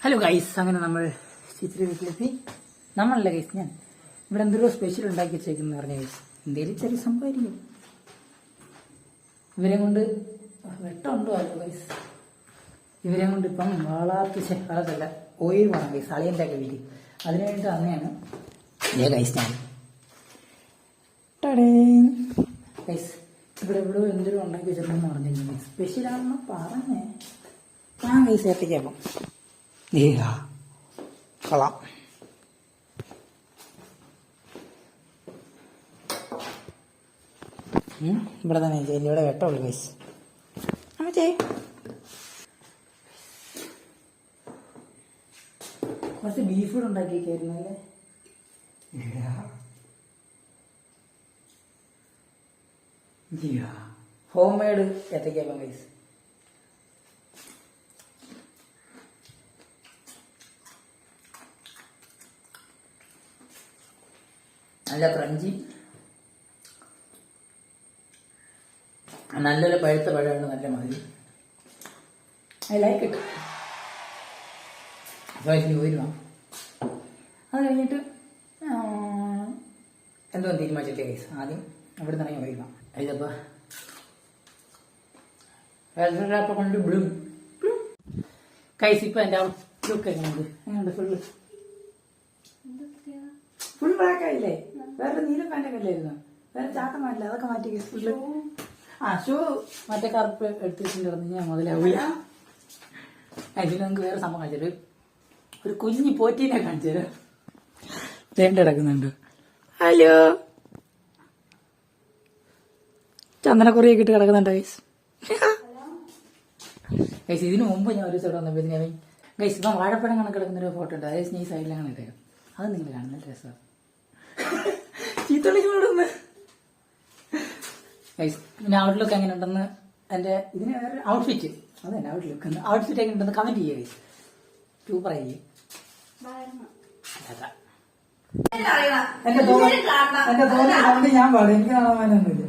Hello guys, അങ്ങനെ നമ്മൾ ചിത്ര വീട്ടിലെത്തി. നമ്മളല്ല ഗൈസ്, ഞാൻ ഇവിടെ എന്തൊരു സ്പെഷ്യൽ ഉണ്ടാക്കി വെച്ചേക്കെന്ന് പറഞ്ഞ ഗൈസ്. എന്തെങ്കിലും ചെറിയ സംഭവമായിരിക്കും. ഇവരെ കൊണ്ട് വെട്ടമുണ്ടോ അല്ലോ ഗൈസ്. ഇവരെ കൊണ്ട് ഇപ്പം വളർത്തല്ല ഓയിൽ വേണം ഗൈസ്, അളിയൻ്റെ ഒക്കെ വീട്ടിൽ. അതിനു വേണ്ടിയിട്ട് അങ്ങനെയാണ് ഗൈസ് ഞാൻ ഗൈസ് ഇവിടെ എന്തൊരു ഉണ്ടാക്കി വെച്ചിട്ടുണ്ടെന്ന് പറഞ്ഞിരുന്നു. സ്പെഷ്യലാണെന്ന് പറഞ്ഞേ ഗൈസ് ഏത്തയ്ക്കപ്പം. കൊള്ളാം. ഇവിടെ തന്നെ ഇവിടെ വെട്ടമുള്ളു ഗൈസ്. അമ്മച്ചേ കുറച്ച് ബീഫ് കൂടെ ഉണ്ടാക്കിയിരിക്കായിരുന്നു അല്ലേ. ഹോം മെയ്ഡ് ഏത്തയ്ക്കപ്പം ഗൈസ്. നല്ല ക്രഞ്ചി, നല്ലൊരു പഴുത്ത പഴമാണ്, നല്ല മതി. ഐ ലൈക്ക് ഇട്ട്. പോയിരുന്നോ? അത് കഴിഞ്ഞിട്ട് എന്തോ തീരുമാനിച്ചിട്ടേ ഗൈസ്. ആദ്യം അവിടെ നിന്ന് പോയിരുന്നോ ഇതിപ്പോൾ വേറെ കൊണ്ട് ബ്ലൂം കൈസ്. ഇപ്പം എൻ്റെ ലുക്ക് എങ്ങനെയുണ്ട്? ഫുൾ ബ്ലാക്ക് ആയില്ലേ? വേറെ നീല പാൻറ്റൊക്കെ അല്ലായിരുന്നു, വേറെ ചാട്ടമായില്ല, അതൊക്കെ മാറ്റി ഫുള്ള്. ഷൂ മറ്റേ കറുപ്പ് എടുത്തിട്ടുണ്ടായിരുന്നു. ഞാൻ മുതലാവില്ല. ഇതിൽ നമുക്ക് വേറെ സംഭവം കാണിച്ചു ഒരു കുഞ്ഞി പോറ്റീനെ കാണിച്ചു തരാം. തേണ്ട കിടക്കുന്നുണ്ട്. ഹലോ, ചന്ദനക്കുറിയൊക്കെ ഇട്ട് കിടക്കുന്നുണ്ട് ഗൈസ്. ഗൈസ് ഇതിനു മുമ്പ് ഞാൻ ഒരു സൈഡ് വന്നപ്പോൾ ഇതിനെ ഗൈസ് ഇപ്പം വാഴപ്പഴം കണക്ക് കിടക്കുന്നൊരു ഫോട്ടോ ഉണ്ട്. അതായത് ഈ സൈഡിൽ അങ്ങനെ ഇട്ടേക്കും. അത് നിങ്ങൾ കാണുന്ന രസമാണ്. ചീത്തളികളോടൊന്ന് ഗൈസ്. പിന്നെ ഔട്ട്ലുക്ക് എങ്ങനെ ഉണ്ടെന്ന് എൻ്റെ ഇതിന് വേറെ ഔട്ട്ഫിറ്റ് അത് തന്നെ ഔട്ട്ലുക്ക് എങ്ങനെ ഉണ്ടെന്ന് കമന്റ് ചെയ്യുക ഗൈസ്. സൂപ്പർ ആയിരിക്കും. എന്റെ തോന്നി ഞാൻ പാടും, എനിക്ക് കാണാനൊന്നുമില്ല.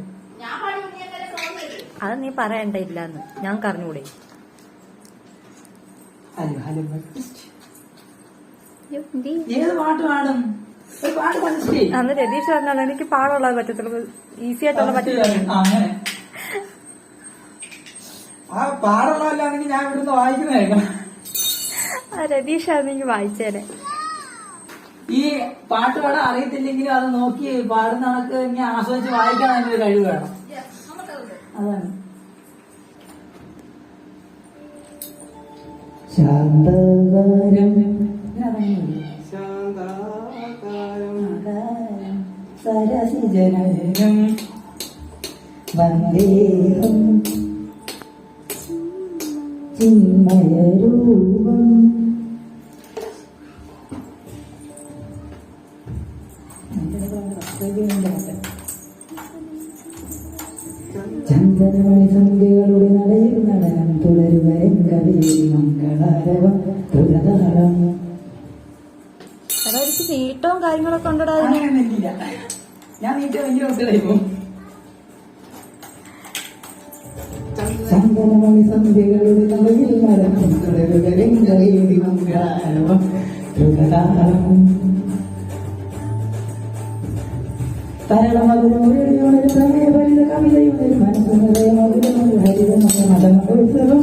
അത് നീ പറയണ്ട ഇല്ലാന്ന് ഞാൻ പറഞ്ഞൂടെ. ഹലോ ഹലോ ഏത് പാട്ട് പാടും? അന്ന് രതീഷ് പറഞ്ഞാൽ എനിക്ക് പാടുള്ളത് പറ്റത്തുള്ളൂ, ഈസി ആയിട്ടുള്ള പറ്റില്ല. അങ്ങനെ ആ പാടുള്ളതല്ലാണെങ്കിൽ ഞാൻ ഇവിടുന്ന് വായിക്കുന്നതായിരിക്കും. രതീഷ് ആണെങ്കിൽ വായിച്ചേനെ. ഈ പാട്ട് പാടാൻ അറിയത്തില്ലെങ്കിലും അത് നോക്കി പാടുന്ന ആൾക്ക് ഇങ്ങനെ ആസ്വദിച്ച് വായിക്കാൻ അതിനൊരു കഴിവ് വേണം. അതാണ് ശാന്തകാരം സരസിജനം വന്ദേഹം ചിന്മയരൂപം ചന്ദനമണി സന്ധ്യകളുടെ നടയിൽ നടനം തുടരുവരും കവി മംഗളാരവം തുലതാളം. നീട്ടവും കാര്യങ്ങളൊക്കെ ഉണ്ടോ? ഞാൻ നീട്ട് വലിയ കുട്ടികളായിപ്പോ. ചന്ദനമണി സന്ധ്യകളുടെ നടയിൽ നടനം തുടരുവരും കവി മംഗളാരവം തുലതാളം. തരളമധുരമൊരു പ്രണയഭരിത കവിതയുടെ മനസ്സും ഹരിതമതം ഉത്സവം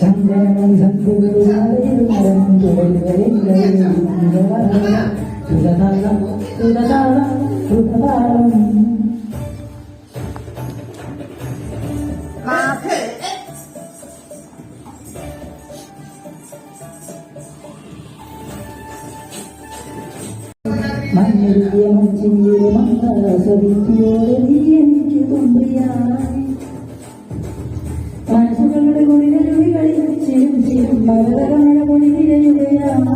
ചന്ദ്രമണി മഞ്ഞിരിയ മഞ്ചിന്റെ മന്ദാസവിദ്യയോടെ നീ എനിക്ക് തുമ്പിയായി മനസ്സുകളുടെ കുളിരരുവികളിൽ ചിരും ചിരും മലതരമഴ പൊഴിതിരയുകയാണ്.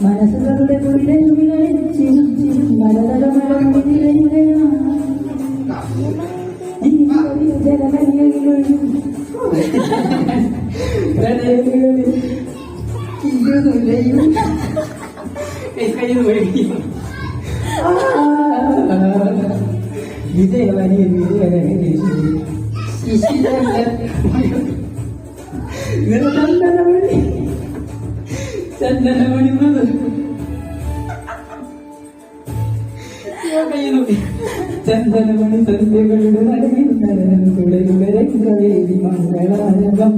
മനസ്സുകളുടെ കുളിരരുവികളിൽ ചിരും ചിരും മലതരമഴ പൊഴിതിരയുകയാണ്. ജലമണികളിലും പ്രണയങ്ങളിൽ ഇരുന്നുലയും കൈ ചന്ദനമണി ചന്ദനമണി സന്ധ്യകളുടെ നടുവിൽ തുടരുവരേവി മംഗളാരവം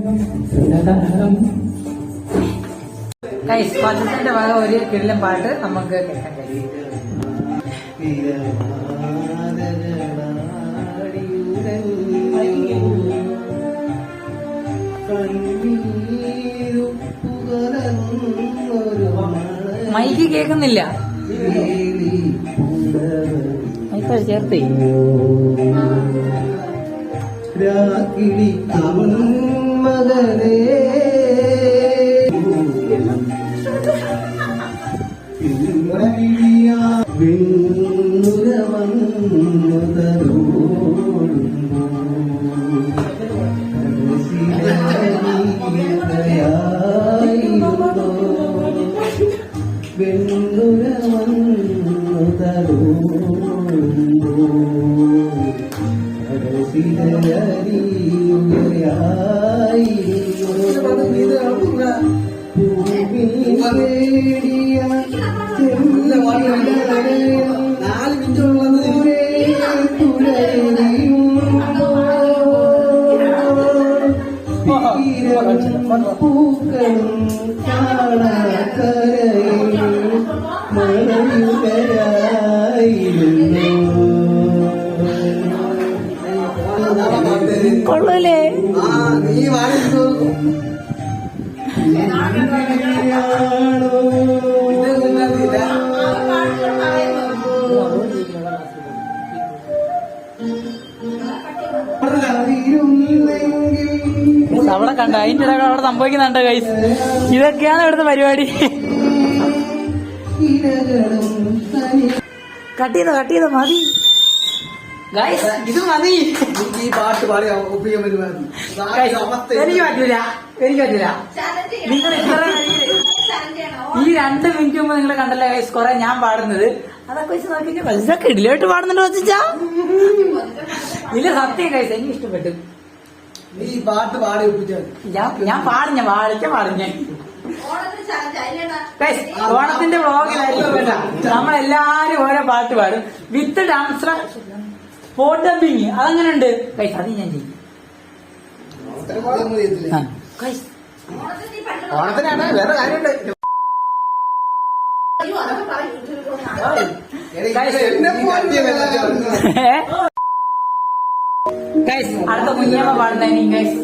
പാചകത്തിന്റെ ഭാഗം ഒരു കിള്ളം പാട്ട് നമുക്ക് കേൾക്കാൻ കഴിയും. മൈക്ക് കേൾക്കുന്നില്ല, മൈക്ക് ചേർത്തേ. മകരേ കൊള്ളൂലേ? നീ വാങ്ങിച്ചു അവിടെ കണ്ട അതിന്റെ ഇടയിൽ അവിടെ സംഭവിക്കുന്നുണ്ട് ഗൈസ്. ഇതൊക്കെയാണ് ഇവിടുത്തെ പരിപാടി. കട്ട് ചെയ്തോ മതി ഗൈസ്, ഇത് മതി. ഈ പാട്ട് പാടി ഒപ്പിക്കാൻ പറ്റുമായിരുന്നു. എനിക്ക് പറ്റൂല. നിങ്ങൾ ഇത്ര ഈ 2 മിനിറ്റ് മുമ്പ് നിങ്ങൾ കണ്ടല്ലേ ഗൈസ് കുറെ ഞാൻ പാടുന്നത്. അതൊക്കെ വെച്ച് നോക്കിയിട്ട് പൈസൊക്കെ ഇടിലോട്ട് പാടുന്നുണ്ടോ വെച്ചാ ഇല്ല. സത്യം ഗൈസ് എനിക്ക് ഇഷ്ടപ്പെട്ടു. നീ പാട്ട് പാടി ഒപ്പിച്ചാൽ ഞാൻ പാടിഞ്ഞ ഓണത്തിന്റെ വ്ളോഗിലായിരിക്കും കേട്ടാ. നമ്മളെല്ലാരും ഓരോ പാട്ട് പാടും വിത്ത് ഡാൻസർ സ്പോട്ട് ഡബിങ്. അതങ്ങനെയുണ്ട് കൈസ്, അത് ഞാൻ ചെയ്യും. ഓണത്തിനാണ് വേറെ കാര്യമുണ്ട്. അടുത്ത കുഞ്ഞമ്മ പാടുന്ന ഗൈസ്.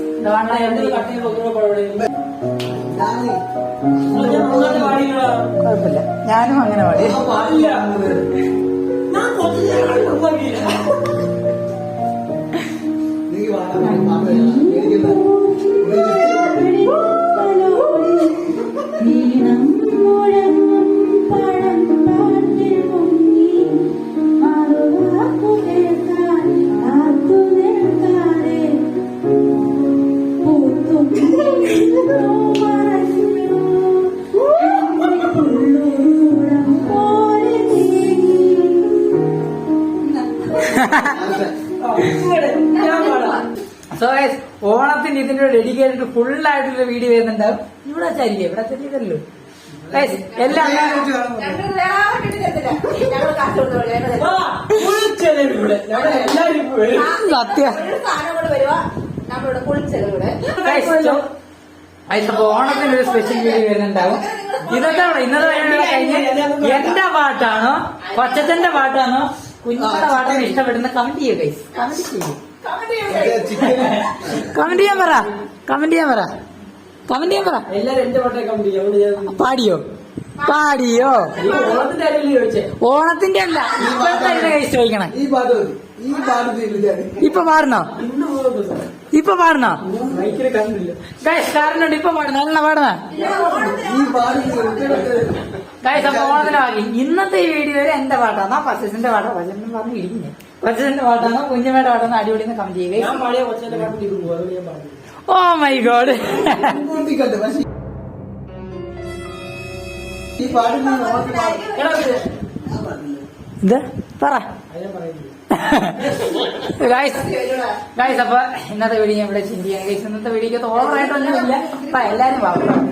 കുഴപ്പമില്ല, ഞാനും അങ്ങനെ പാടി. സോ ഓണത്തിന്റെ ഇതിന്റെ ഡെഡിക്കേറ്റഡ് ഫുള്ളായിട്ടുള്ള വീഡിയോ വരുന്നുണ്ടാവും. ഇവിടെ വെച്ചായിരിക്കും, ഇവിടെ വെച്ചില്ലല്ലോ എല്ലാം സത്യം. ഓണത്തിന്റെ ഒരു സ്പെഷ്യൽ വീഡിയോ വരുന്നുണ്ടാവും. ഇന്നത്തെ കഴിഞ്ഞ എന്റെ പാട്ടാണോ കൊച്ചന്റെ പാട്ടാണോ കുഞ്ഞുങ്ങളുടെ പാട്ടാണോ ഇഷ്ടപ്പെടുന്ന കമന്റ് ചെയ്യുക ഗൈസ്. കമന്റ് ചെയ്യാൻ പറ. എല്ലാരും എന്റെ പാട്ടേ കമന്റ് ചെയ്യാം. പാടിയോ ഓണത്തിന്റെ അല്ല ഇപ്പോഴത്തെ കഴിച്ച് ചോദിക്കണേ. ഇപ്പൊ പാടുന്നോ കാരണുണ്ട്. ഇപ്പൊ പാടുന്ന നല്ല പാടുന്ന അപ്പൊ ഓണത്തിന് ബാക്കി. ഇന്നത്തെ ഈ വീഡിയോയില് എന്റെ പാട്ടാണോ പച്ചന്റെ പാട്ടോ പച്ചന്റെ പറഞ്ഞു ഇരിക്കുന്നേ പച്ചന്റെ പാട്ടാണോ കുഞ്ഞമ്മയുടെ പാട്ടാണോ അടിപൊളിന്ന് കമന്റ് ചെയ്യുക. Oh my god. ഇത് പറ ഞാൻ പറയുന്നില്ല. ഗായ്സ് അപ്പൊ ഇന്നത്തെ വീഡിയോ ഇവിടെ ചിന്തിക്കാം ഗൈസ്. ഇന്നത്തെ വീഡിയോക്ക് ഓവറായിട്ടൊന്നുമില്ല. അപ്പൊ എല്ലാരും ഔട്ടറാണ്.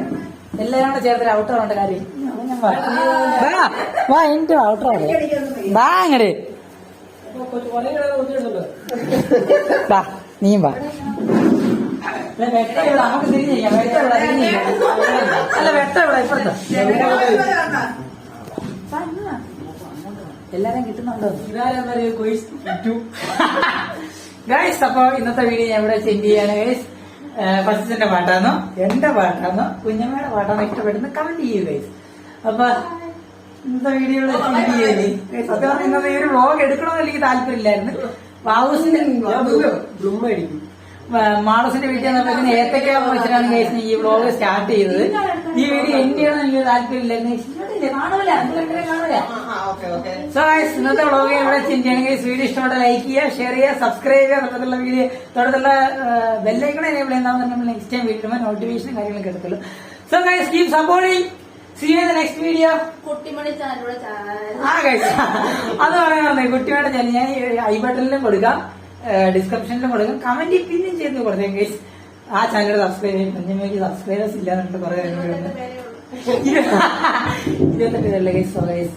എല്ലാരും കൂടെ ചേർത്തിട്ട് ഔട്ടറാണ്ട് കാര്യം. വാ എന്റെ ഔട്ടറാണ്. വാ അങ്ങട് വാ നീയും വാ. വെട്ട ഇവിടെ നമുക്ക് തിരിഞ്ഞിരിക്കാം. വെട്ട ഇവിടെ തിരിഞ്ഞിരിക്കാം. അല്ല വെട്ട ഇവിടെ ഇപ്പഴത്തെ എല്ലാരും കിട്ടുന്നുണ്ടോ? ഗൈസ് അപ്പൊ ഇന്നത്തെ വീഡിയോ ഞാൻ ഇവിടെ സെൻഡ് ചെയ്യാണ് ഗൈസ്. ഫസ്റ്റിന്റെ പാട്ടാണോ എന്റെ പാട്ടാണോ കുഞ്ഞമ്മയുടെ പാട്ടാണോ ഇഷ്ടപ്പെടുന്ന കമന്റ് ചെയ്യൂ ഗൈസ്. അപ്പൊ ഇന്നത്തെ വീഡിയോ സെൻഡ് ചെയ്യേ. സത്യം പറഞ്ഞാൽ ഇന്നത്തെ ഈ ഒരു വ്ളോഗ് എടുക്കണമെന്ന് എനിക്ക് താല്പര്യമില്ലായിരുന്നു. വാവൂസിന്റെ മാളൂസിന്റെ വീട്ടിൽ വന്നപ്പോഴത്തേന് ഏത്തക്ക വെച്ചിട്ടാണ് ഗൈസ് ഈ വ്ളോഗ് സ്റ്റാർട്ട് ചെയ്തത്. ഈ വീഡിയോ എൻഡ് ചെയ്യണമെന്ന് എനിക്ക് താല്പര്യമില്ലായിരുന്നു. കാണൂല കാണൂല. സോ ഗൈസ് ഇന്നത്തെ വ്ളോഗ് ഇവിടെ സെൻഡ് ചെയ്യണം ഗൈസ്. വീഡിയോ ഇഷ്ടപ്പെട്ട ലൈക്ക് ചെയ്യുക, ഷെയർ ചെയ്യുക, സബ്സ്ക്രൈബ് ചെയ്യുക. തുടർന്നുള്ള വീഡിയോ തുടർന്നുള്ള ബെല്ലൈക്കൺ എനേബിൾ ചെയ്യുന്നതാണ് നമ്മൾ നെക്സ്റ്റ് ടൈം വീഡിയോ നോട്ടിഫിക്കേഷൻ കാര്യങ്ങളൊക്കെ എടുത്തുള്ളൂ. So guys keep supporting. See you in the next video. Kuttimani channel guys അത് പറയാൻ കുട്ടിയുടെ ചാനൽ ഞാൻ ഐ ബട്ടണിലും കൊടുക്കാം, ഡിസ്ക്രിപ്ഷനിലും കൊടുക്കാം, കമന്റ് പിന്നെയും ചെയ്ത് കൊടുത്തേ ഗൈസ്. ആ ചാനൽ സബ്സ്ക്രൈബ് ചെയ്യും. കുഞ്ഞമ്മയ്ക്ക് സബ്സ്ക്രൈബേഴ്സ് ഇല്ലാന്നുണ്ട് കുറെ കാര്യങ്ങളുണ്ട്. 28 പേരല്ലേ ഗൈസ്. സോ ഗൈസ്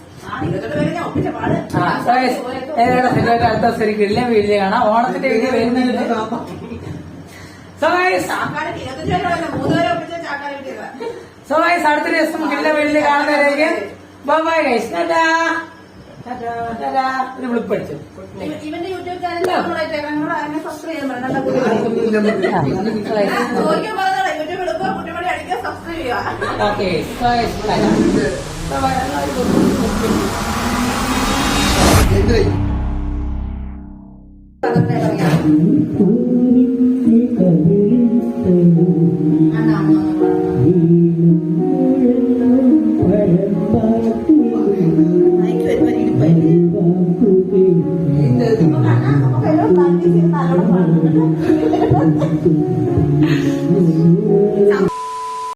അടുത്ത ദിവസം കിളിയ വീഡിയോ കാണാം. ഓണത്തിന്റെ വീഡിയോ വരുന്നുണ്ട്. സോ ഗൈസ് അടുത്ത ദിവസം കിളിയ വീഡിയോ കാണുന്നവരേക്ക് ബൈ ഗൈസ്. ഒരു വിളിപ്പടിച്ചു. ഇവന്റെ യൂട്യൂബ് ചാനൽ സബ്സ്ക്രൈബ് ചെയ്യാൻ ഓക്കെ പറയാം.